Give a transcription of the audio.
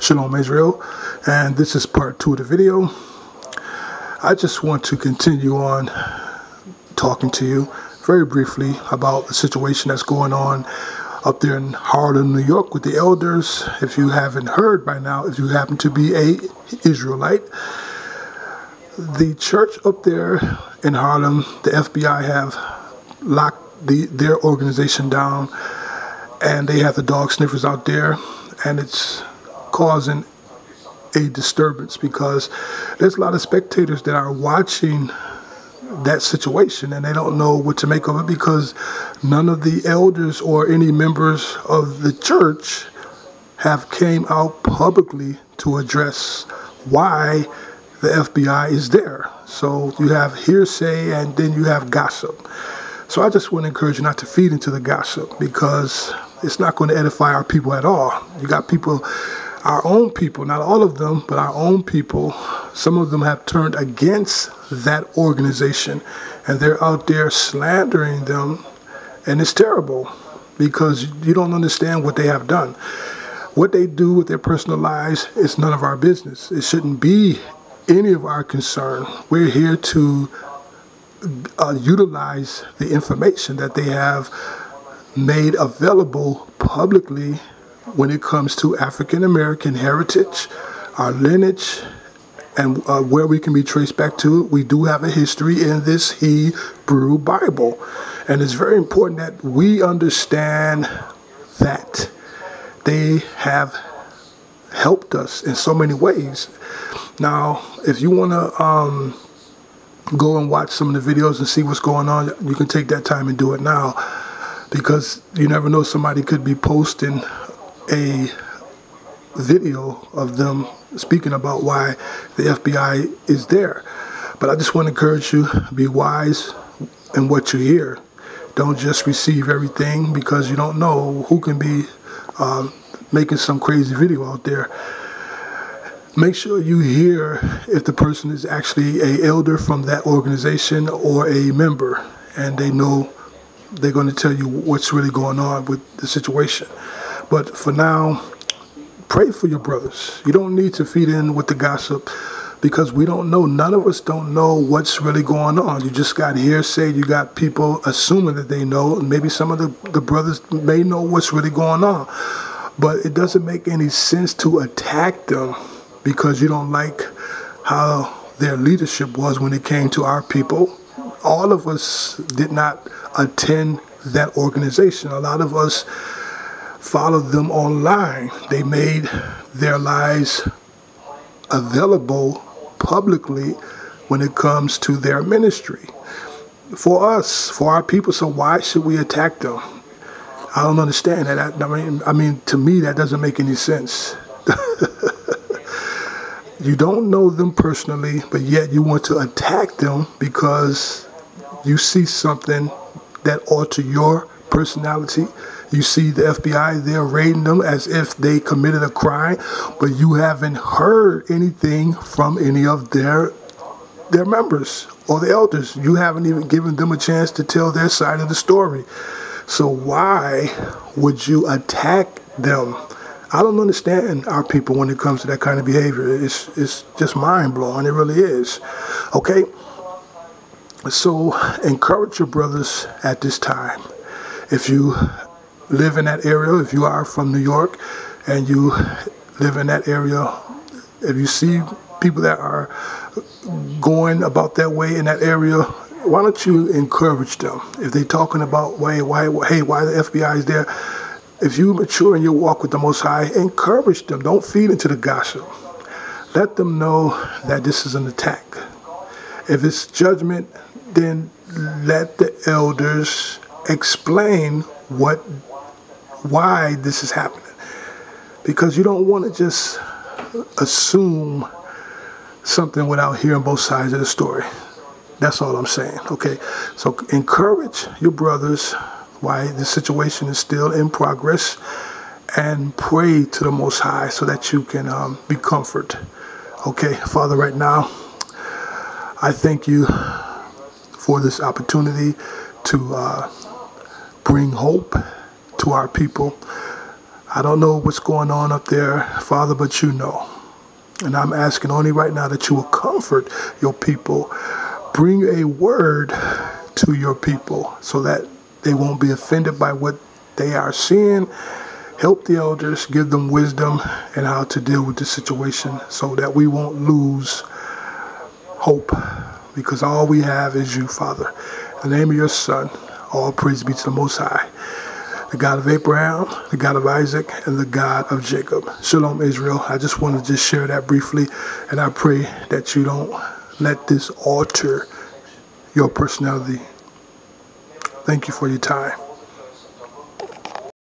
Shalom Israel, and this is part 2 of the video. I just want to continue on talking to you very briefly about the situation that's going on up there in Harlem, New York with the elders. If you haven't heard by now, if you happen to be a Israelite, the church up there in Harlem, the FBI have locked their organization down, and they have the dog sniffers out there, and it's causing a disturbance because there's a lot of spectators that are watching that situation and they don't know what to make of it because none of the elders or any members of the church have came out publicly to address why the FBI is there. So you have hearsay and then you have gossip. So I just want to encourage you not to feed into the gossip because it's not going to edify our people at all. You got people, our own people, not all of them, but our own people, some of them have turned against that organization and they're out there slandering them, and it's terrible because you don't understand what they have done. What they do with their personal lives is none of our business. It shouldn't be any of our concern. We're here to utilize the information that they have made available publicly when it comes to African American heritage, our lineage, and where we can be traced back to. We do have a history in this Hebrew Bible, and it's very important that we understand that they have helped us in so many ways. Now, if you want to go and watch some of the videos and see what's going on, you can take that time and do it now, because you never know, somebody could be posting a video of them speaking about why the FBI is there. But I just want to encourage you, be wise in what you hear. Don't just receive everything, because you don't know who can be making some crazy video out there. Make sure you hear if the person is actually an elder from that organization or a member, and they know they're going to tell you what's really going on with the situation. But for now, pray for your brothers. You don't need to feed in with the gossip, because we don't know. None of us don't know what's really going on. You just got hearsay. You got people assuming that they know. Maybe some of the brothers may know what's really going on. But it doesn't make any sense to attack them because you don't like how their leadership was when it came to our people. All of us did not attend that organization. A lot of us followed them online. They made their lives available publicly when it comes to their ministry for us, for our people. So why should we attack them? I don't understand that. I mean, to me, that doesn't make any sense. You don't know them personally, but yet you want to attack them because you see something that alter your personality. You see the FBI, they're raiding them as if they committed a crime, but you haven't heard anything from any of their members or the elders. You haven't even given them a chance to tell their side of the story. So why would you attack them? I don't understand our people when it comes to that kind of behavior. It's just mind-blowing. It really is. Okay? So encourage your brothers at this time. If you live in that area, if you are from New York and you live in that area, if you see people that are going about that way in that area, why don't you encourage them? If they're talking about why the FBI is there, if you mature in your walk with the Most High, encourage them. Don't feed into the gossip. Let them know that this is an attack. If it's judgment, then let the elders explain why this is happening. Because you don't want to just assume something without hearing both sides of the story. That's all I'm saying, okay? So encourage your brothers why the situation is still in progress, and pray to the Most High so that you can be comforted. Okay, Father, right now, I thank you for this opportunity to bring hope to our people. I don't know what's going on up there, Father, but you know. And I'm asking only right now that you will comfort your people. Bring a word to your people so that they won't be offended by what they are seeing. Help the elders, give them wisdom and how to deal with the situation so that we won't lose hope, because all we have is you, Father. In the name of your Son, all praise be to the Most High, the God of Abraham, the God of Isaac, and the God of Jacob. Shalom, Israel. I just wanted to just share that briefly, and I pray that you don't let this alter your personality. Thank you for your time.